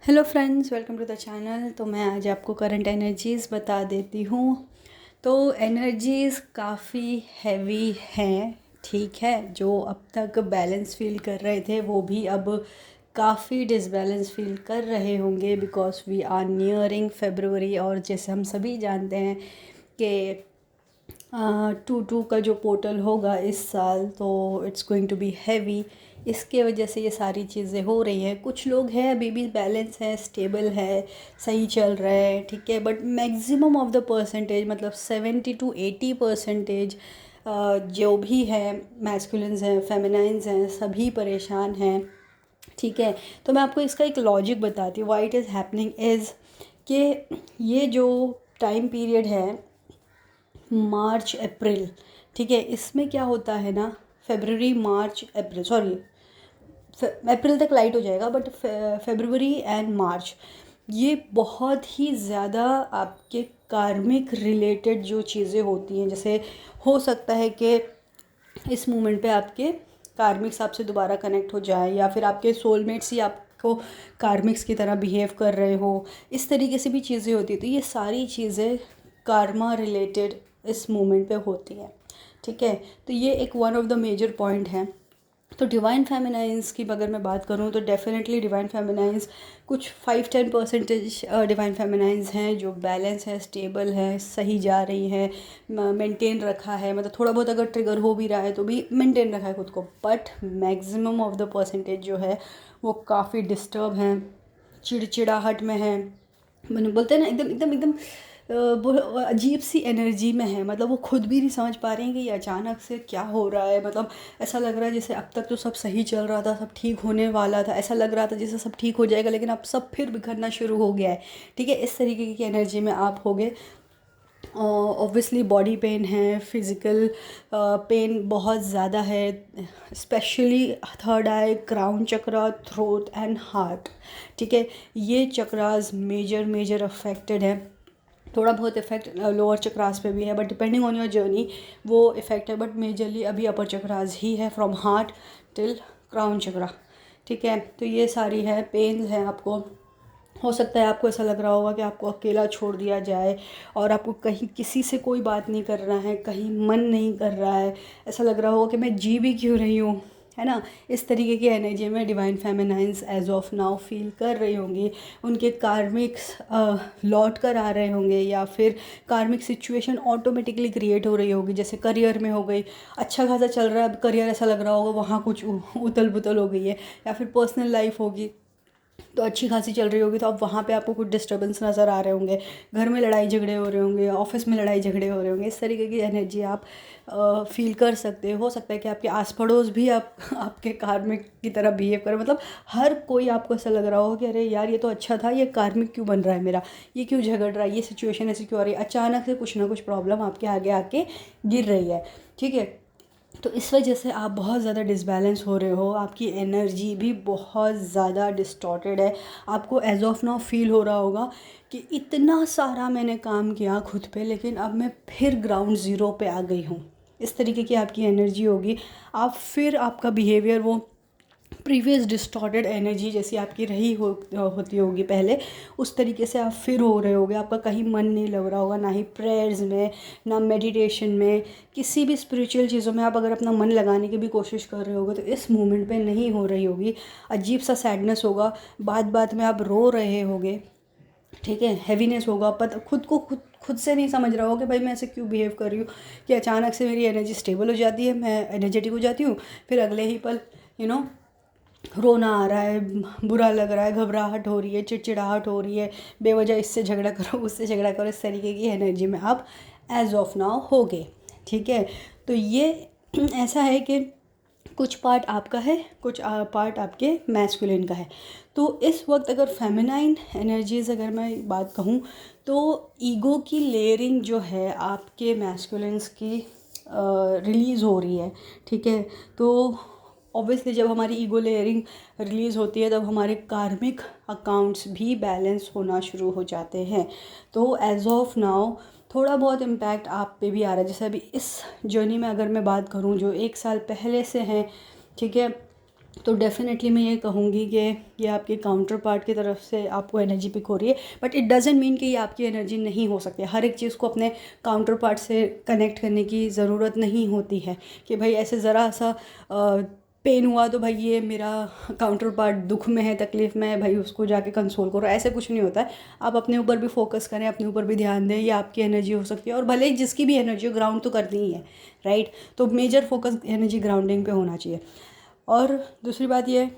Hello friends, welcome to the channel. तो मैं आज आपको करंट एनर्जीज़ बता देती हूँ। तो एनर्जीज़ काफ़ी हैवी हैं, ठीक है। जो अब तक बैलेंस फील कर रहे थे वो भी अब काफ़ी डिसबैलेंस फील कर रहे होंगे, because we are nearing February. और जैसे हम सभी जानते हैं कि 2/2 का जो पोर्टल होगा इस साल, तो it's going to be heavy. इसके वजह से ये सारी चीज़ें हो रही हैं। कुछ लोग हैं अभी भी बैलेंस है, स्टेबल है, सही चल रहा है, ठीक है। But maximum of the percentage, मतलब 70 to 80% जो भी है, मैस्कुलिन्स हैं, फेमिनाइंस हैं, सभी परेशान हैं, ठीक है। तो मैं आपको इसका एक लॉजिक बताती हूँ, why it is happening is कि ये जो टाइम पीरियड है मार्च अप्रैल, ठीक है, इसमें क्या होता है ना, फरवरी मार्च अप्रैल, सॉरी अप्रैल तक लाइट हो जाएगा, बट फरवरी एंड मार्च ये बहुत ही ज़्यादा आपके कार्मिक रिलेटेड जो चीज़ें होती हैं। जैसे हो सकता है कि इस मोमेंट पे आपके कार्मिक्स आपसे दोबारा कनेक्ट हो जाए, या फिर आपके सोलमेट्स ही आपको कार्मिक्स की तरह बिहेव कर रहे हो, इस तरीके से भी चीज़ें होती। तो ये सारी चीज़ें कार्मा रिलेटेड इस मोमेंट पे होती हैं, ठीक है। तो ये एक one of the major point है। तो डिवाइन फेमिनाइंस की अगर मैं बात करूँ तो डेफिनेटली डिवाइन फेमिनाइंस कुछ 5-10% डिवाइन फेमिनाइंस हैं जो बैलेंस है, स्टेबल है, सही जा रही हैं, मेंटेन रखा है। मतलब थोड़ा बहुत अगर ट्रिगर हो भी रहा है तो भी मेंटेन रखा है खुद को। But maximum of the percentage जो है वो काफ़ी डिस्टर्ब हैं, चिड़चिड़ाहट में है, मैंने बोलते हैं ना, एकदम एकदम एकदम वो अजीब सी एनर्जी में है। मतलब वो खुद भी नहीं समझ पा रहे हैं कि ये अचानक से क्या हो रहा है। मतलब ऐसा लग रहा है जैसे अब तक तो सब सही चल रहा था, सब ठीक होने वाला था, ऐसा लग रहा था जैसे सब ठीक हो जाएगा, लेकिन अब सब फिर बिखरना शुरू हो गया है, ठीक है। इस तरीके की एनर्जी में आप होगे। ऑब्वियसली बॉडी पेन है, फिज़िकल पेन बहुत ज़्यादा है, specially third I, crown chakra, throat and heart, ठीक है। ये चक्रास मेजर मेजर अफेक्टेड है। थोड़ा बहुत इफेक्ट लोअर चक्रास पे भी है, but depending on your journey वो इफेक्ट है। बट मेजरली अभी अपर चक्रास ही है, फ्रॉम हार्ट टिल क्राउन चक्रा, ठीक है। तो ये सारी है पेन है आपको। हो सकता है आपको ऐसा लग रहा होगा कि आपको अकेला छोड़ दिया जाए और आपको कहीं किसी से कोई बात नहीं कर रहा है, कहीं मन नहीं कर रहा है, ऐसा लग रहा होगा कि मैं जी भी क्यों रही हूँ, है ना। इस तरीके की एनर्जी में divine feminines as of now feel कर रही होंगी। उनके कार्मिक्स लौट कर आ रहे होंगे, या फिर कार्मिक सिचुएशन ऑटोमेटिकली क्रिएट हो रही होगी। जैसे करियर में हो गई, अच्छा खासा चल रहा है अब करियर, ऐसा लग रहा होगा वहाँ कुछ उथल पुथल हो गई है। या फिर पर्सनल लाइफ होगी तो अच्छी खासी चल रही होगी, तो अब वहाँ पे आपको कुछ डिस्टर्बेंस नज़र आ रहे होंगे, घर में लड़ाई झगड़े हो रहे होंगे, ऑफिस में लड़ाई झगड़े हो रहे होंगे। इस तरीके की एनर्जी आप फील कर सकते हो सकता है कि आपके आस पड़ोस भी आपके कार्मिक की तरह बिहेव करे। मतलब हर कोई आपको ऐसा लग रहा हो कि अरे यार ये तो अच्छा था, ये कार्मिक क्यों बन रहा है मेरा, ये क्यों झगड़ रहा है, ये सिचुएशन ऐसी क्यों आ रही है, अचानक से कुछ ना कुछ प्रॉब्लम आपके आगे आके गिर रही है, ठीक है। तो इस वजह से आप बहुत ज़्यादा डिसबैलेंस हो रहे हो, आपकी एनर्जी भी बहुत ज़्यादा डिस्टॉर्टेड है। आपको एज ऑफ नाउ फील हो रहा होगा कि इतना सारा मैंने काम किया खुद पे, लेकिन अब मैं फिर ग्राउंड ज़ीरो पे आ गई हूँ। इस तरीके की आपकी एनर्जी होगी। आप फिर आपका बिहेवियर वो प्रीवियस डिस्टॉर्टेड एनर्जी जैसी आपकी रही होती होगी पहले, उस तरीके से आप फिर हो रहे होगे। आपका कहीं मन नहीं लग रहा होगा, ना ही प्रेयर्स में, ना मेडिटेशन में, किसी भी स्पिरिचुअल चीज़ों में आप अगर अपना मन लगाने की भी कोशिश कर रहे होगे तो इस मोमेंट पे नहीं हो रही होगी। अजीब सा सैडनेस होगा, बात बात में आप रो रहे होगे, ठीक है। हैवीनेस होगा, पता खुद को खुद से नहीं समझ रहा हो कि भाई मैं ऐसे क्यों बिहेव कर रही हूँ, कि अचानक से मेरी एनर्जी स्टेबल हो जाती है, मैं एनर्जेटिक हो जाती हूँ, फिर अगले ही पल रोना आ रहा है, बुरा लग रहा है, घबराहट हो रही है, चिड़चिड़ाहट हो रही है, बेवजह इससे झगड़ा करो, उससे झगड़ा करो। इस तरीके की एनर्जी में आप एज ऑफ नाउ हो गए, ठीक है। तो ये ऐसा है कि कुछ पार्ट आपका है, कुछ पार्ट आपके मैस्कुलिन का है। तो इस वक्त अगर फेमिनाइन एनर्जीज़ अगर मैं बात कहूँ तो ईगो की लेयरिंग जो है आपके मैस्कुलिन्स की रिलीज़ हो रही है, ठीक है। तो ऑब्वियसली जब हमारी ईगो लेयरिंग रिलीज़ होती है तब हमारे कार्मिक अकाउंट्स भी बैलेंस होना शुरू हो जाते हैं। तो एज ऑफ नाउ थोड़ा बहुत इम्पैक्ट आप पे भी आ रहा है। जैसे अभी इस जर्नी में अगर मैं बात करूं जो 1 साल पहले से हैं, ठीक है, तो डेफ़िनेटली मैं ये कहूँगी कि ये आपके काउंटर पार्ट की तरफ से आपको एनर्जी पिक हो रही है, बट इट डज़न्ट मीन कि ये आपकी एनर्जी नहीं हो सकती। हर एक चीज़ को अपने काउंटर पार्ट से कनेक्ट करने की ज़रूरत नहीं होती है कि भाई ऐसे ज़रा सा पेन हुआ तो भाई ये मेरा काउंटर पार्ट दुख में है, तकलीफ़ में है, भाई उसको जाके कंसोल करो, ऐसे कुछ नहीं होता है। आप अपने ऊपर भी फोकस करें, अपने ऊपर भी ध्यान दें, ये आपकी एनर्जी हो सकती है। और भले ही जिसकी भी एनर्जी हो, ग्राउंड तो करनी ही है, राइट। तो मेजर फोकस एनर्जी ग्राउंडिंग पे होना चाहिए। और दूसरी बात ये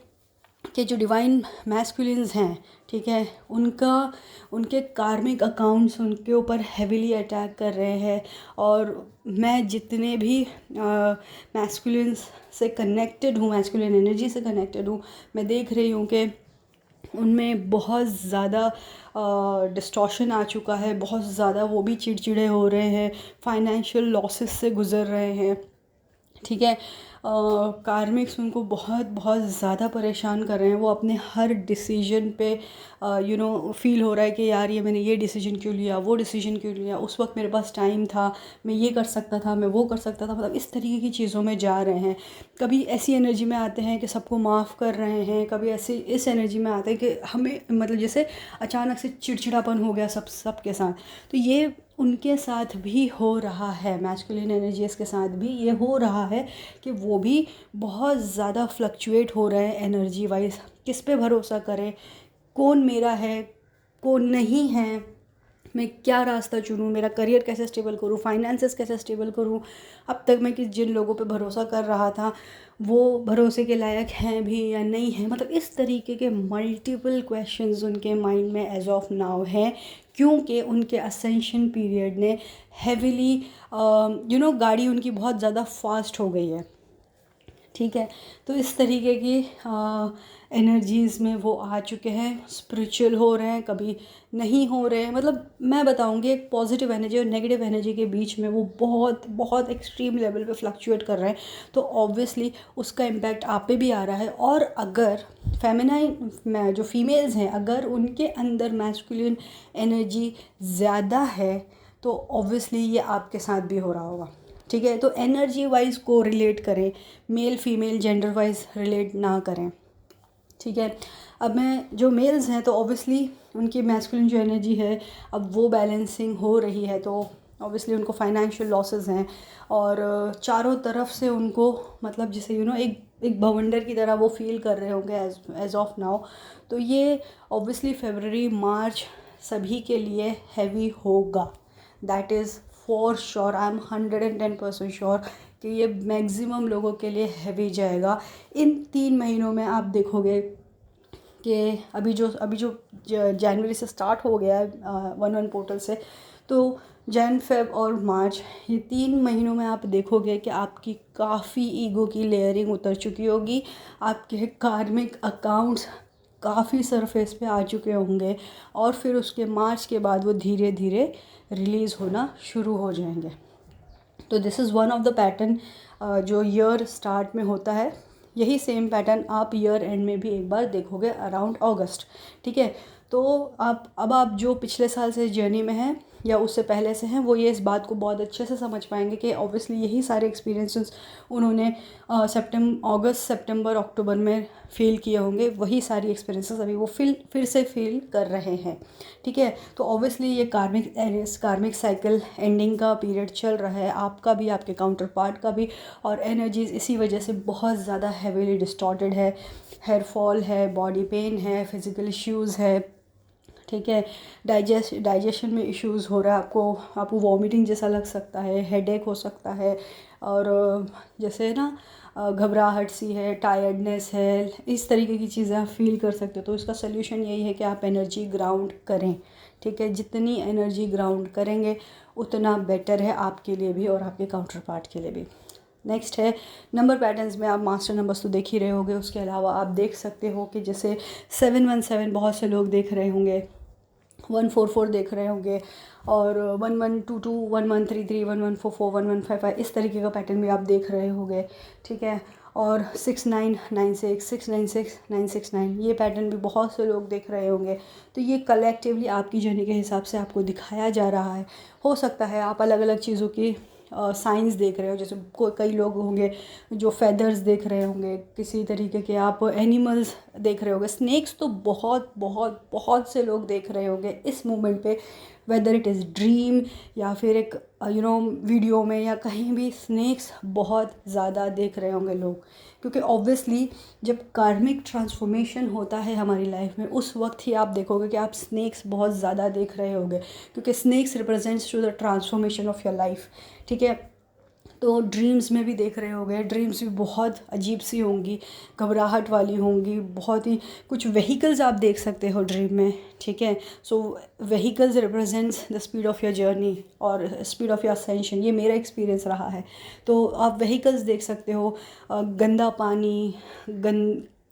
कि जो डिवाइन मैस्कुलिन्स हैं, ठीक है, उनके कार्मिक अकाउंट्स उनके ऊपर हेविली अटैक कर रहे हैं। और मैं जितने भी मैस्कुलिन्स से कनेक्टेड हूँ, मैस्कुलिन एनर्जी से कनेक्टेड हूँ, मैं देख रही हूँ कि उनमें बहुत ज़्यादा डिस्टॉर्शन आ चुका है, बहुत ज़्यादा वो भी चिड़चिड़े हो रहे हैं, फाइनेंशियल लॉसेस से गुज़र रहे हैं, ठीक है। कार्मिक्स उनको बहुत बहुत ज़्यादा परेशान कर रहे हैं। वो अपने हर डिसीजन पे फ़ील हो रहा है कि यार ये मैंने ये डिसीजन क्यों लिया, वो डिसीजन क्यों लिया, उस वक्त मेरे पास टाइम था, मैं ये कर सकता था, मैं वो कर सकता था। मतलब इस तरीके की चीज़ों में जा रहे हैं। कभी ऐसी एनर्जी में आते हैं कि सबको माफ़ कर रहे हैं, कभी ऐसे इस एनर्जी में आते हैं कि हमें मतलब जैसे अचानक से चिड़चिड़ापन हो गया सबके साथ। तो ये उनके साथ भी हो रहा है, मैस्कुलिन एनर्जीज़ के साथ भी ये हो रहा है कि वो भी बहुत ज़्यादा फ्लक्चुएट हो रहे हैं एनर्जी वाइज। किस पे भरोसा करें, कौन मेरा है, कौन नहीं है, मैं क्या रास्ता चुनूँ, मेरा करियर कैसे स्टेबल करूँ, फाइनेंसेस कैसे स्टेबल करूँ। अब तक मैं जिन लोगों पे भरोसा कर रहा था वो भरोसे के लायक हैं भी या नहीं हैं। मतलब इस तरीके के मल्टीपल क्वेश्चंस उनके माइंड में एज ऑफ नाउ हैं, क्योंकि उनके असेंशन पीरियड ने हेविली गाड़ी उनकी बहुत ज़्यादा फास्ट हो गई है, ठीक है। तो इस तरीके की एनर्जीज़ में वो आ चुके हैं, स्पिरिचुअल हो रहे हैं, कभी नहीं हो रहे हैं। मतलब मैं बताऊंगी एक पॉजिटिव एनर्जी और नेगेटिव एनर्जी के बीच में वो बहुत बहुत एक्सट्रीम लेवल पे फ्लक्चुएट कर रहे हैं। तो ऑब्वियसली उसका इम्पैक्ट आप पे भी आ रहा है। और अगर फेमिनाइन में जो फीमेल्स हैं, अगर उनके अंदर मैस्कुलिन एनर्जी ज़्यादा है तो ऑब्वियसली ये आपके साथ भी हो रहा होगा, ठीक है। तो एनर्जी वाइज को रिलेट करें, male female gender wise relate ना करें, ठीक है। अब मैं जो मेल्स हैं तो ऑब्वियसली उनकी मैस्कुलिन जो एनर्जी है अब वो बैलेंसिंग हो रही है, तो ऑब्वियसली उनको फाइनेंशियल लॉसेस हैं और चारों तरफ से उनको मतलब जैसे एक भवंडर की तरह वो फील कर रहे होंगे एज ऑफ नाउ। तो ये ऑब्वियसली फरवरी मार्च सभी के लिए हैवी होगा, that is for sure. I am 110% sure कि ये मैक्सिमम लोगों के लिए हैवी जाएगा। इन 3 महीनों में आप देखोगे कि अभी जो जनवरी से स्टार्ट हो गया है 1-1 पोर्टल से, तो जैन फेब और मार्च, ये 3 महीनों में आप देखोगे कि आपकी काफ़ी ईगो की लेयरिंग उतर चुकी होगी, आपके कार्मिक अकाउंट्स काफ़ी सरफेस पे आ चुके होंगे और फिर उसके मार्च के बाद वो धीरे धीरे रिलीज़ होना शुरू हो जाएंगे। तो this is one of the pattern जो ईयर स्टार्ट में होता है। यही सेम पैटर्न आप ईयर एंड में भी एक बार देखोगे अराउंड अगस्त, ठीक है। तो आप जो पिछले साल से जर्नी में हैं या उससे पहले से हैं, वो ये इस बात को बहुत अच्छे से समझ पाएंगे कि ऑब्वियसली यही सारे एक्सपीरियंसेस उन्होंने अगस्त सितंबर अक्टूबर में फील किए होंगे, वही सारी एक्सपीरियंसेस अभी वो फिर से फील कर रहे हैं, ठीक है। तो ऑब्वियसली ये कार्मिक साइकिल एंडिंग का पीरियड चल रहा है, आपका भी, आपके काउंटर पार्ट का भी। और एनर्जीज इसी वजह से बहुत ज़्यादा हैवीली डिस्टॉर्टेड है, हेयर फॉल है, बॉडी पेन है, फिज़िकल इश्यूज़ है, ठीक है। डाइजेशन में इश्यूज़ हो रहा है, आपको वॉमिटिंग जैसा लग सकता है, हेडेक हो सकता है, और जैसे ना घबराहट सी है, टायर्डनेस है, इस तरीके की चीज़ें आप फील कर सकते हो। तो इसका सल्यूशन यही है कि आप एनर्जी ग्राउंड करें, ठीक है। जितनी एनर्जी ग्राउंड करेंगे उतना बेटर है आपके लिए भी और आपके काउंटर पार्ट के लिए भी। नेक्स्ट है नंबर पैटर्न्स में आप मास्टर नंबर्स तो देख ही रहे होंगे, उसके अलावा आप देख सकते हो कि जैसे 717 बहुत से लोग देख रहे होंगे, 144 देख रहे होंगे, और 1122, 1133, 1144, 1155 इस तरीके का पैटर्न भी आप देख रहे होंगे, ठीक है। और 6996, 696, 969 ये पैटर्न भी बहुत से लोग देख रहे होंगे। तो ये कलेक्टिवली आपकी जर्नी के हिसाब से आपको दिखाया जा रहा है। हो सकता है आप अलग अलग चीज़ों की साइंस देख रहे हो, जैसे कई लोग होंगे जो फेदर्स देख रहे होंगे, किसी तरीके के आप एनिमल्स देख रहे होंगे, स्नेक्स तो बहुत बहुत बहुत से लोग देख रहे होंगे इस मोमेंट पे, वेदर इट इज़ ड्रीम या फिर एक वीडियो में या कहीं भी, स्नेक्स बहुत ज़्यादा देख रहे होंगे लोग। क्योंकि ऑब्वियसली जब कार्मिक ट्रांसफॉर्मेशन होता है हमारी लाइफ में, उस वक्त ही आप देखोगे कि आप स्नेक्स बहुत ज़्यादा देख रहे होंगे, क्योंकि snakes represents to the transformation of your life, ठीक है। तो ड्रीम्स में भी देख रहे होंगे, ड्रीम्स भी बहुत अजीब सी होंगी, घबराहट वाली होंगी, बहुत ही कुछ व्हीकल्स आप देख सकते हो ड्रीम में, ठीक है। So vehicles represents the speed of your journey और स्पीड ऑफ योर असेंशन, ये मेरा एक्सपीरियंस रहा है। तो आप व्हीकल्स देख सकते हो, गंदा पानी,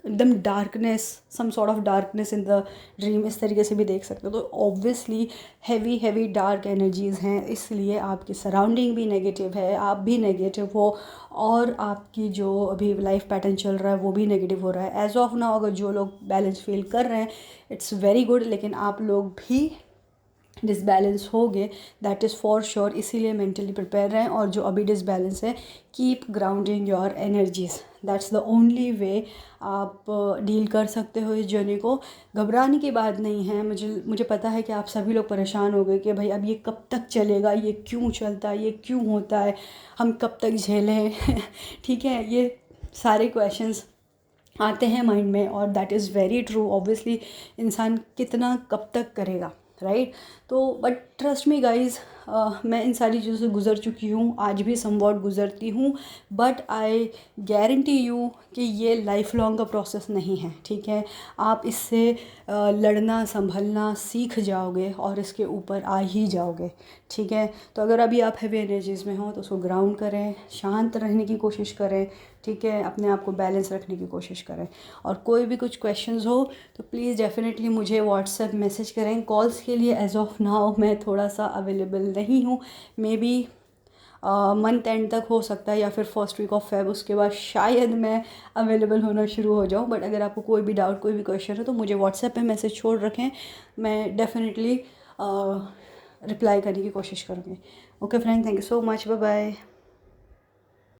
एकदम darkness, some sort of darkness in the dream, इस तरीके से भी देख सकते हो। तो ऑब्वियसली हैवी डार्क एनर्जीज़ हैं, इसलिए आपकी सराउंडिंग भी नेगेटिव है, आप भी नेगेटिव हो, और आपकी जो अभी लाइफ पैटर्न चल रहा है वो भी नेगेटिव हो रहा है। एज ऑफ नाउ अगर जो लोग बैलेंस फील कर रहे हैं, इट्स वेरी गुड, लेकिन आप लोग भी डिसबैलेंस हो गए, दैट इज़ फॉर श्योर, इसीलिए मेंटली प्रिपेयर रहें। और जो अभी डिसबैलेंस है, keep grounding your energies, that's the only way आप डील कर सकते हो इस जर्नी को। घबराने की बात नहीं है। मुझे पता है कि आप सभी लोग परेशान हो गए कि भाई अब ये कब तक चलेगा, ये क्यों चलता है, ये क्यों होता है, हम कब तक झेलें ठीक है, ये सारे क्वेश्चंस आते हैं माइंड में, और that is very true. Obviously इंसान कितना कब तक करेगा, राइट। तो बट ट्रस्ट मी गाइज, मैं इन सारी चीज़ों से गुज़र चुकी हूँ, आज भी समवॉट गुज़रती हूँ, बट आई गारंटी यू कि ये लाइफ लॉन्ग का प्रोसेस नहीं है, ठीक है। आप इससे लड़ना संभलना सीख जाओगे और इसके ऊपर आ ही जाओगे, ठीक है। तो अगर अभी आप हैवी एनर्जीज़ में हो तो उसको ग्राउंड करें, शांत रहने की कोशिश करें, ठीक है, अपने आप को बैलेंस रखने की कोशिश करें। और कोई भी कुछ क्वेश्चंस हो तो प्लीज़ डेफिनेटली मुझे व्हाट्सएप मैसेज करें। कॉल्स के लिए एज ऑफ नाउ मैं थोड़ा सा अवेलेबल नहीं हूँ, मे बी मंथ एंड तक हो सकता है, या फिर फर्स्ट वीक ऑफ फेब, उसके बाद शायद मैं अवेलेबल होना शुरू हो जाऊँ। बट अगर आपको कोई भी डाउट, कोई भी क्वेश्चन है तो मुझे व्हाट्सएप पे मैसेज छोड़ रखें, मैं डेफिनेटली रिप्लाई करने की कोशिश करूँगी। Okay friend, thank you so much, bye bye.